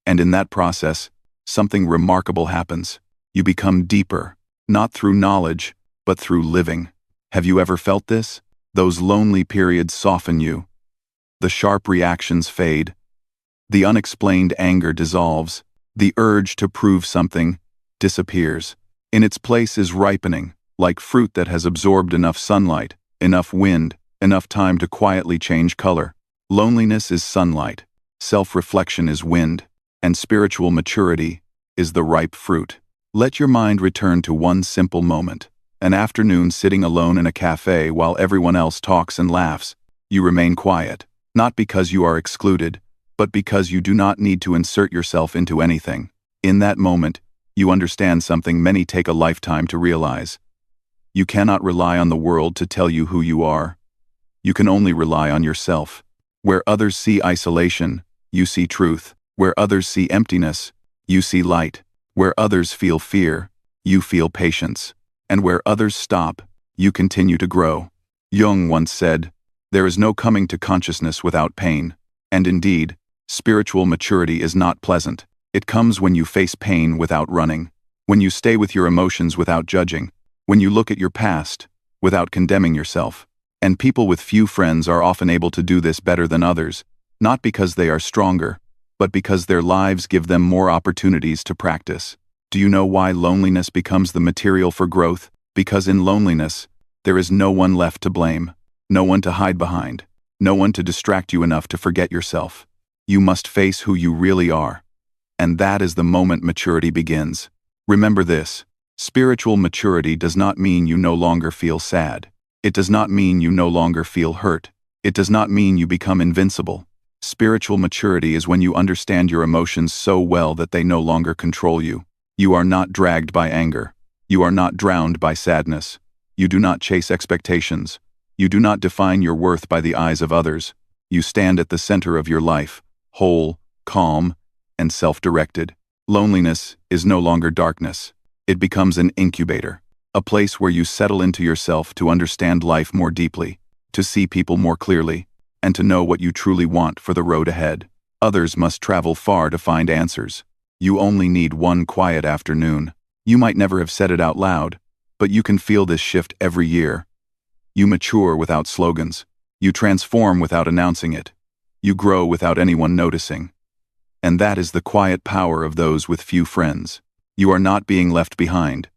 And in that process, something remarkable happens. You become deeper, not through knowledge, but through living. Have you ever felt this? Those lonely periods soften you. The sharp reactions fade. The unexplained anger dissolves. The urge to prove something disappears. In its place is ripening, like fruit that has absorbed enough sunlight, enough wind, enough time to quietly change color. Loneliness is sunlight, self-reflection is wind, and spiritual maturity is the ripe fruit. Let your mind return to one simple moment. An afternoon sitting alone in a cafe while everyone else talks and laughs. You remain quiet, not because you are excluded, but because you do not need to insert yourself into anything. In that moment, you understand something many take a lifetime to realize. You cannot rely on the world to tell you who you are. You can only rely on yourself. Where others see isolation, you see truth. Where others see emptiness, you see light. Where others feel fear, you feel patience. And where others stop, you continue to grow. Jung once said, "There is no coming to consciousness without pain." And indeed, spiritual maturity is not pleasant. It comes when you face pain without running, when you stay with your emotions without judging, when you look at your past without condemning yourself. And people with few friends are often able to do this better than others, not because they are stronger, but because their lives give them more opportunities to practice. Do you know why loneliness becomes the material for growth? Because in loneliness, there is no one left to blame, no one to hide behind, no one to distract you enough to forget yourself. You must face who you really are. And that is the moment maturity begins. Remember this: spiritual maturity does not mean you no longer feel sad. It does not mean you no longer feel hurt. It does not mean you become invincible. Spiritual maturity is when you understand your emotions so well that they no longer control you. You are not dragged by anger. You are not drowned by sadness. You do not chase expectations. You do not define your worth by the eyes of others. You stand at the center of your life, whole, calm, and self-directed. Loneliness is no longer darkness. It becomes an incubator, a place where you settle into yourself to understand life more deeply, to see people more clearly, and to know what you truly want for the road ahead. Others must travel far to find answers. You only need one quiet afternoon. You might never have said it out loud, but you can feel this shift every year. You mature without slogans. You transform without announcing it. You grow without anyone noticing. And that is the quiet power of those with few friends. You are not being left behind.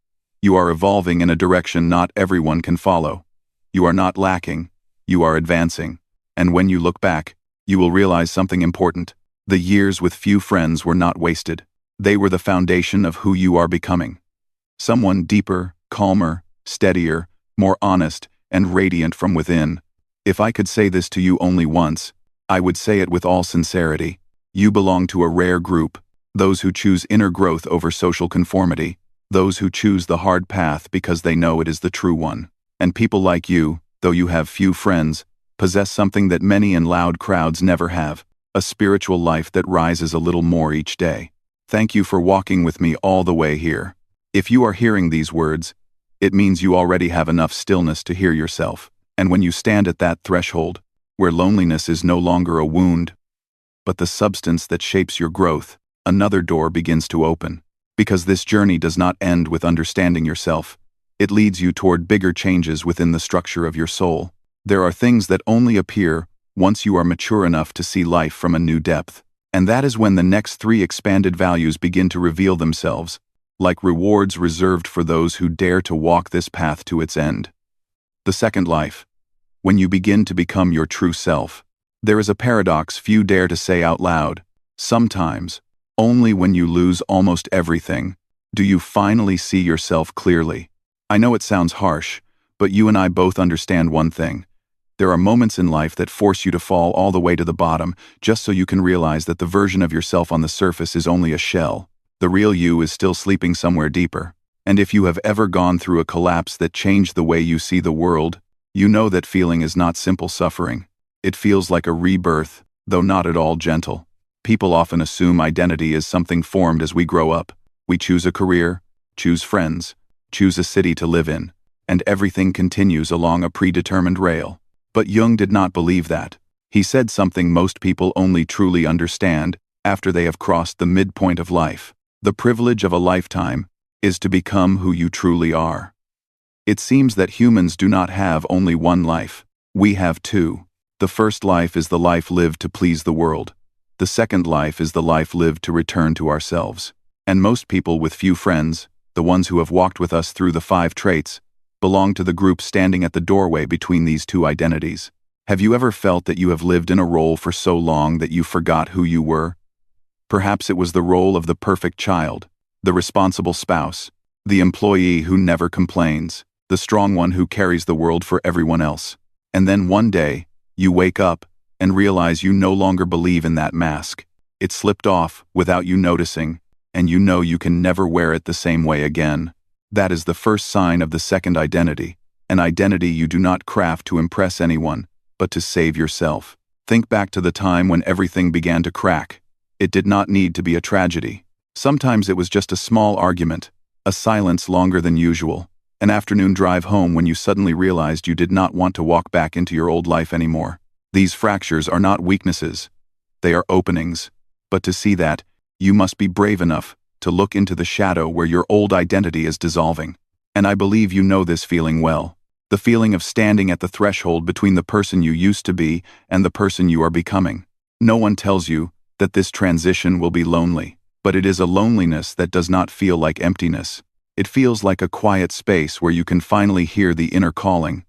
You are evolving in a direction not everyone can follow. You are not lacking. You are advancing. And when you look back, you will realize something important. The years with few friends were not wasted. They were the foundation of who you are becoming. Someone deeper, calmer, steadier, more honest, and radiant from within. If I could say this to you only once, I would say it with all sincerity. You belong to a rare group, those who choose inner growth over social conformity, those who choose the hard path because they know it is the true one. And people like you, though you have few friends, possess something that many in loud crowds never have, a spiritual life that rises a little more each day. Thank you for walking with me all the way here. If you are hearing these words, it means you already have enough stillness to hear yourself. And when you stand at that threshold, where loneliness is no longer a wound, but the substance that shapes your growth, another door begins to open. Because this journey does not end with understanding yourself. It leads you toward bigger changes within the structure of your soul. There are things that only appear once you are mature enough to see life from a new depth. And that is when the next three expanded values begin to reveal themselves, like rewards reserved for those who dare to walk this path to its end. The second life. When you begin to become your true self. There is a paradox few dare to say out loud. Sometimes, only when you lose almost everything, do you finally see yourself clearly. I know it sounds harsh, but you and I both understand one thing. There are moments in life that force you to fall all the way to the bottom, just so you can realize that the version of yourself on the surface is only a shell. The real you is still sleeping somewhere deeper. And if you have ever gone through a collapse that changed the way you see the world, you know that feeling is not simple suffering. It feels like a rebirth, though not at all gentle. People often assume identity is something formed as we grow up. We choose a career, choose friends, choose a city to live in, and everything continues along a predetermined rail. But Jung did not believe that. He said something most people only truly understand after they have crossed the midpoint of life. The privilege of a lifetime is to become who you truly are. It seems that humans do not have only one life. We have two. The first life is the life lived to please the world. The second life is the life lived to return to ourselves. And most people with few friends, the ones who have walked with us through the 5 traits, belong to the group standing at the doorway between these two identities. Have you ever felt that you have lived in a role for so long that you forgot who you were? Perhaps it was the role of the perfect child, the responsible spouse, the employee who never complains, the strong one who carries the world for everyone else. And then one day, you wake up and realize you no longer believe in that mask. It slipped off without you noticing, and you know you can never wear it the same way again. That is the first sign of the second identity, an identity you do not craft to impress anyone, but to save yourself. Think back to the time when everything began to crack. It did not need to be a tragedy. Sometimes it was just a small argument, a silence longer than usual, an afternoon drive home when you suddenly realized you did not want to walk back into your old life anymore. These fractures are not weaknesses. They are openings. But to see that, you must be brave enough to look into the shadow where your old identity is dissolving. And I believe you know this feeling well. The feeling of standing at the threshold between the person you used to be and the person you are becoming. No one tells you that this transition will be lonely, but it is a loneliness that does not feel like emptiness. It feels like a quiet space where you can finally hear the inner calling.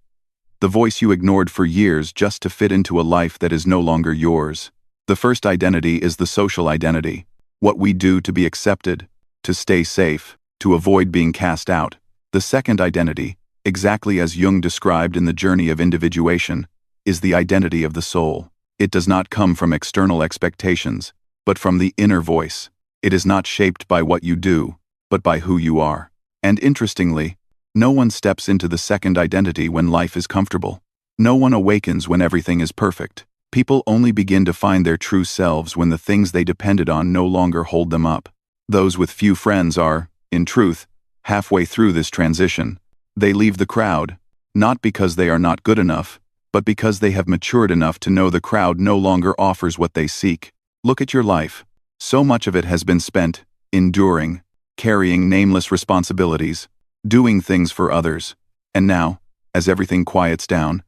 The voice you ignored for years just to fit into a life that is no longer yours. The first identity is the social identity. What we do to be accepted, to stay safe, to avoid being cast out. The second identity, exactly as Jung described in The Journey of Individuation, is the identity of the soul. It does not come from external expectations, but from the inner voice. It is not shaped by what you do, but by who you are. And interestingly, no one steps into the second identity when life is comfortable. No one awakens when everything is perfect. People only begin to find their true selves when the things they depended on no longer hold them up. Those with few friends are, in truth, halfway through this transition. They leave the crowd, not because they are not good enough, but because they have matured enough to know the crowd no longer offers what they seek. Look at your life. So much of it has been spent enduring, carrying nameless responsibilities, doing things for others. And now, as everything quiets down,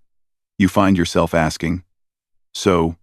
you find yourself asking, so,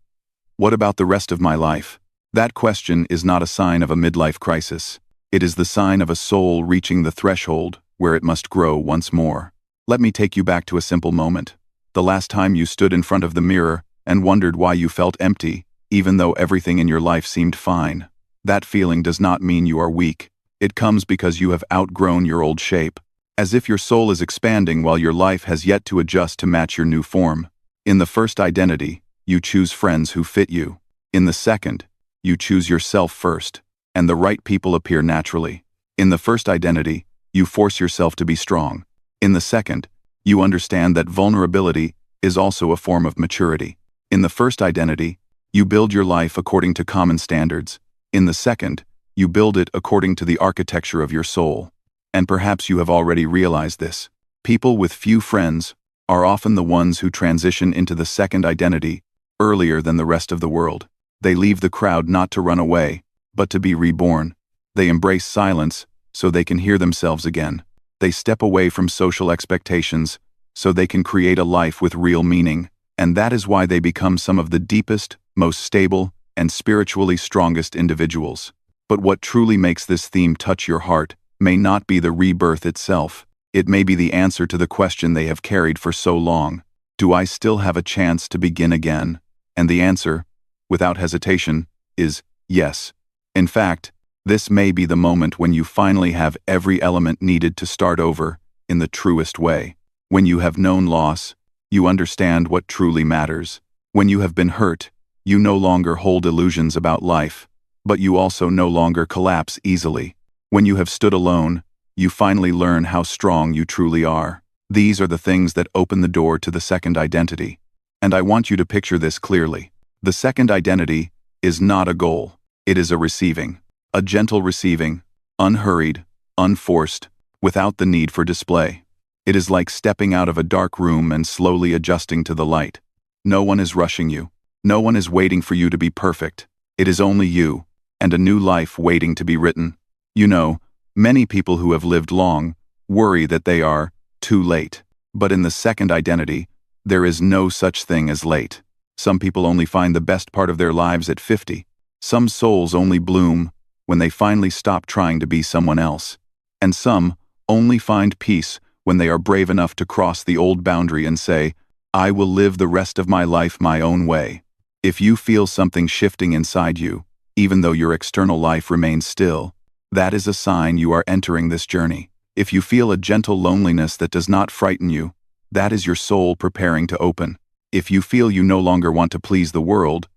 what about the rest of my life? That question is not a sign of a midlife crisis. It is the sign of a soul reaching the threshold where it must grow once more. Let me take you back to a simple moment. The last time you stood in front of the mirror and wondered why you felt empty, even though everything in your life seemed fine. That feeling does not mean you are weak. It comes because you have outgrown your old shape. As if your soul is expanding while your life has yet to adjust to match your new form. In the first identity, you choose friends who fit you. In the second, you choose yourself first, and the right people appear naturally. In the first identity, you force yourself to be strong. In the second, you understand that vulnerability is also a form of maturity. In the first identity, you build your life according to common standards. In the second, you build it according to the architecture of your soul. And perhaps you have already realized this. People with few friends are often the ones who transition into the second identity earlier than the rest of the world. They leave the crowd not to run away, but to be reborn. They embrace silence so they can hear themselves again. They step away from social expectations so they can create a life with real meaning. And that is why they become some of the deepest, most stable, and spiritually strongest individuals. But what truly makes this theme touch your heart may not be the rebirth itself. It may be the answer to the question they have carried for so long. Do I still have a chance to begin again? And the answer, without hesitation, is yes. In fact, this may be the moment when you finally have every element needed to start over in the truest way. When you have known loss, you understand what truly matters. When you have been hurt, you no longer hold illusions about life, but you also no longer collapse easily. When you have stood alone, you finally learn how strong you truly are. These are the things that open the door to the second identity. And I want you to picture this clearly. The second identity is not a goal. It is a receiving. A gentle receiving, unhurried, unforced, without the need for display. It is like stepping out of a dark room and slowly adjusting to the light. No one is rushing you. No one is waiting for you to be perfect. It is only you, and a new life waiting to be written. You know, many people who have lived long worry that they are too late. But in the second identity, there is no such thing as late. Some people only find the best part of their lives at 50. Some souls only bloom when they finally stop trying to be someone else. And some only find peace when they are brave enough to cross the old boundary and say, I will live the rest of my life my own way. If you feel something shifting inside you, even though your external life remains still, that is a sign you are entering this journey. If you feel a gentle loneliness that does not frighten you, that is your soul preparing to open. If you feel you no longer want to please the world,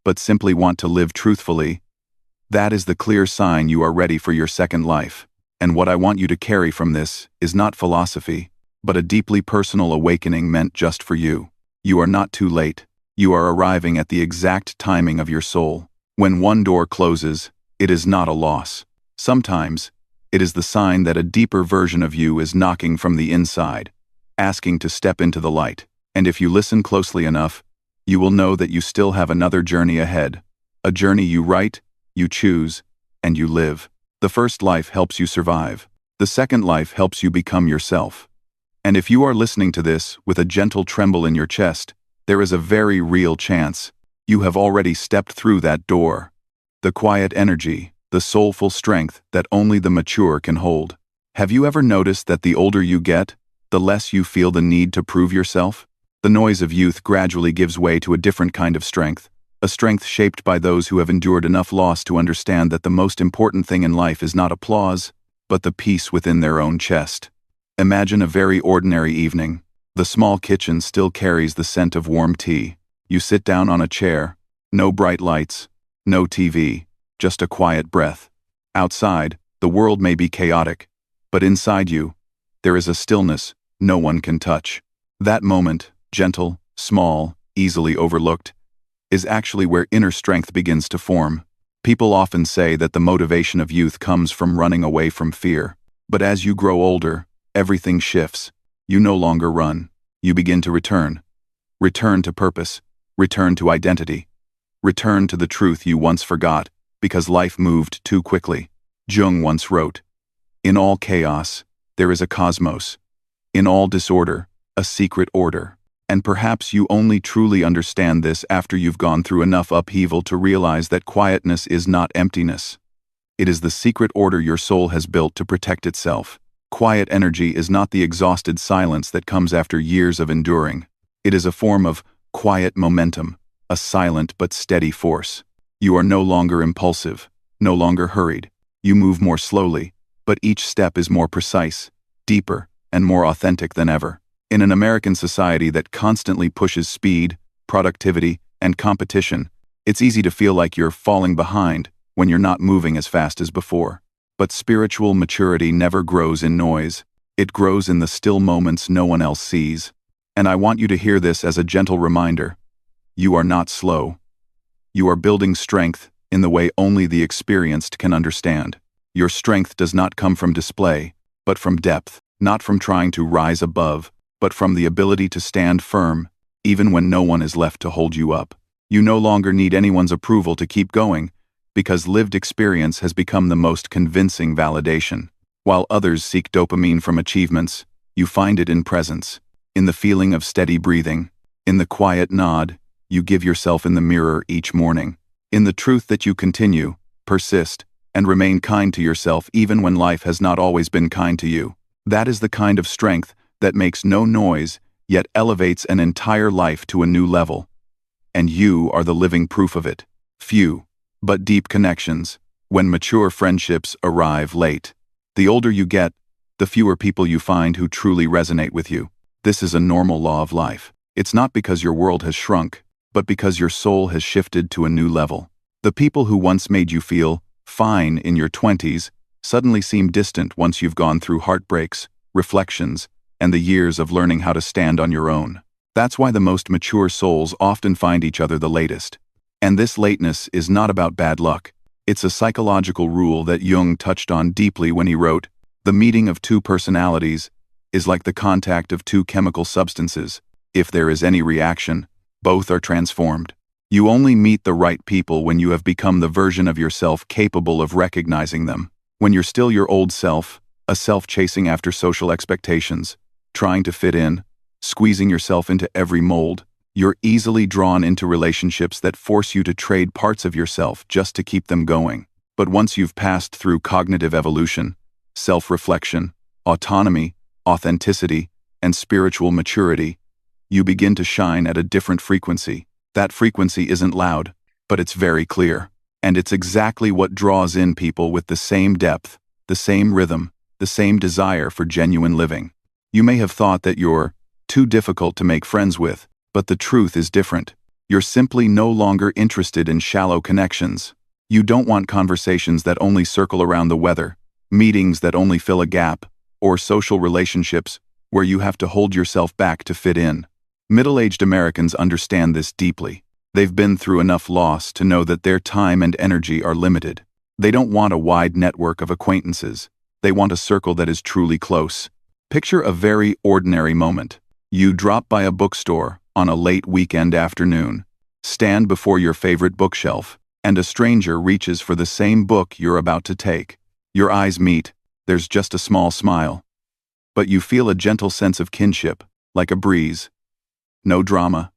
but simply want to live truthfully, that is the clear sign you are ready for your second life. And what I want you to carry from this is not philosophy, but a deeply personal awakening meant just for you. You are not too late. You are arriving at the exact timing of your soul. When one door closes, it is not a loss. Sometimes, it is the sign that a deeper version of you is knocking from the inside, asking to step into the light. And if you listen closely enough, you will know that you still have another journey ahead. A journey you write, you choose, and you live. The first life helps you survive. The second life helps you become yourself. And if you are listening to this with a gentle tremble in your chest, there is a very real chance you have already stepped through that door. The quiet energy, the soulful strength that only the mature can hold. Have you ever noticed that the older you get, the less you feel the need to prove yourself? The noise of youth gradually gives way to a different kind of strength, a strength shaped by those who have endured enough loss to understand that the most important thing in life is not applause, but the peace within their own chest. Imagine a very ordinary evening. The small kitchen still carries the scent of warm tea. You sit down on a chair. No bright lights, no TV, just a quiet breath. Outside, the world may be chaotic, but inside you, there is a stillness no one can touch. That moment, gentle, small, easily overlooked, is actually where inner strength begins to form. People often say that the motivation of youth comes from running away from fear. But as you grow older, everything shifts. You no longer run. You begin to return. Return to purpose. Return to identity. Return to the truth you once forgot, because life moved too quickly. Jung once wrote, "In all chaos, there is a cosmos. In all disorder, a secret order." And perhaps you only truly understand this after you've gone through enough upheaval to realize that quietness is not emptiness. It is the secret order your soul has built to protect itself. Quiet energy is not the exhausted silence that comes after years of enduring. It is a form of quiet momentum, a silent but steady force. You are no longer impulsive, no longer hurried. You move more slowly, but each step is more precise, deeper, and more authentic than ever. In an American society that constantly pushes speed, productivity, and competition, it's easy to feel like you're falling behind when you're not moving as fast as before. But spiritual maturity never grows in noise. It grows in the still moments no one else sees. And I want you to hear this as a gentle reminder. You are not slow. You are building strength in the way only the experienced can understand. Your strength does not come from display, but from depth, not from trying to rise above, but from the ability to stand firm, even when no one is left to hold you up. You no longer need anyone's approval to keep going. because lived experience has become the most convincing validation. While others seek dopamine from achievements, you find it in presence, in the feeling of steady breathing, in the quiet nod you give yourself in the mirror each morning, in the truth that you continue, persist, and remain kind to yourself even when life has not always been kind to you. That is the kind of strength that makes no noise, yet elevates an entire life to a new level. And you are the living proof of it. Few, but deep connections, when mature friendships arrive late. The older you get, the fewer people you find who truly resonate with you. This is a normal law of life. It's not because your world has shrunk, but because your soul has shifted to a new level. The people who once made you feel fine in your 20s suddenly seem distant once you've gone through heartbreaks, reflections, and the years of learning how to stand on your own. That's why the most mature souls often find each other the latest. And this lateness is not about bad luck. It's a psychological rule that Jung touched on deeply when he wrote, "The meeting of two personalities is like the contact of two chemical substances. If there is any reaction, both are transformed." You only meet the right people when you have become the version of yourself capable of recognizing them. When you're still your old self, a self chasing after social expectations, trying to fit in, squeezing yourself into every mold, you're easily drawn into relationships that force you to trade parts of yourself just to keep them going. But once you've passed through cognitive evolution, self-reflection, autonomy, authenticity, and spiritual maturity, you begin to shine at a different frequency. That frequency isn't loud, but it's very clear. And it's exactly what draws in people with the same depth, the same rhythm, the same desire for genuine living. You may have thought that you're too difficult to make friends with, but the truth is different. You're simply no longer interested in shallow connections. You don't want conversations that only circle around the weather, meetings that only fill a gap, or social relationships where you have to hold yourself back to fit in. Middle-aged Americans understand this deeply. They've been through enough loss to know that their time and energy are limited. They don't want a wide network of acquaintances. They want a circle that is truly close. Picture a very ordinary moment. You drop by a bookstore on a late weekend afternoon, stand before your favorite bookshelf, and a stranger reaches for the same book you're about to take. Your eyes meet, there's just a small smile. But you feel a gentle sense of kinship, like a breeze. No drama,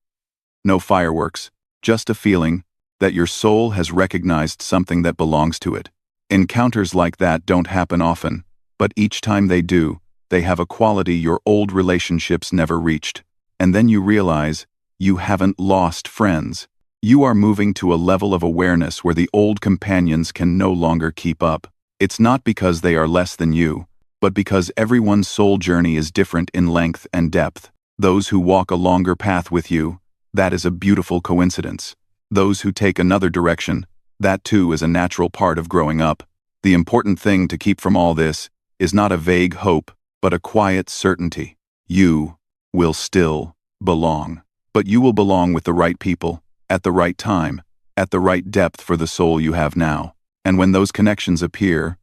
no fireworks, just a feeling that your soul has recognized something that belongs to it. Encounters like that don't happen often, but each time they do, they have a quality your old relationships never reached. And then you realize you haven't lost friends. You are moving to a level of awareness where the old companions can no longer keep up. It's not because they are less than you, but because everyone's soul journey is different in length and depth. Those who walk a longer path with you, that is a beautiful coincidence. Those who take another direction, that too is a natural part of growing up. The important thing to keep from all this is not a vague hope, but a quiet certainty. You will still belong. But you will belong with the right people, at the right time, at the right depth for the soul you have now. And when those connections appear,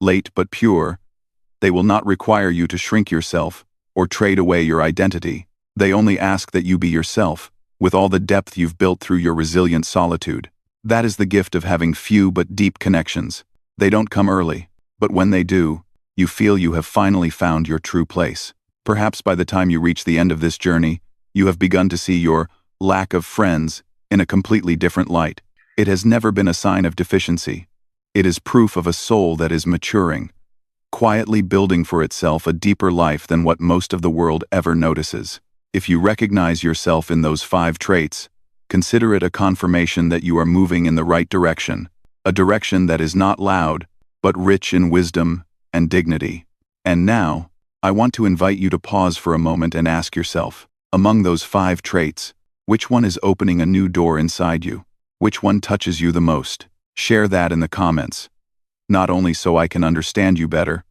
late but pure, they will not require you to shrink yourself or trade away your identity. They only ask that you be yourself, with all the depth you've built through your resilient solitude. That is the gift of having few but deep connections. They don't come early, but when they do, you feel you have finally found your true place. Perhaps by the time you reach the end of this journey, you have begun to see your lack of friends in a completely different light. It has never been a sign of deficiency. It is proof of a soul that is maturing, quietly building for itself a deeper life than what most of the world ever notices. If you recognize yourself in those 5 traits, consider it a confirmation that you are moving in the right direction, a direction that is not loud, but rich in wisdom and dignity. And now, I want to invite you to pause for a moment and ask yourself, among those 5 traits, which one is opening a new door inside you? Which one touches you the most? Share that in the comments. Not only so I can understand you better,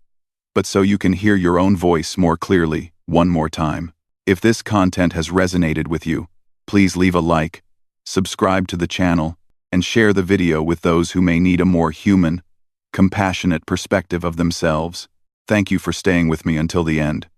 but so you can hear your own voice more clearly one more time. If this content has resonated with you, please leave a like, subscribe to the channel, and share the video with those who may need a more human, compassionate perspective of themselves. Thank you for staying with me until the end.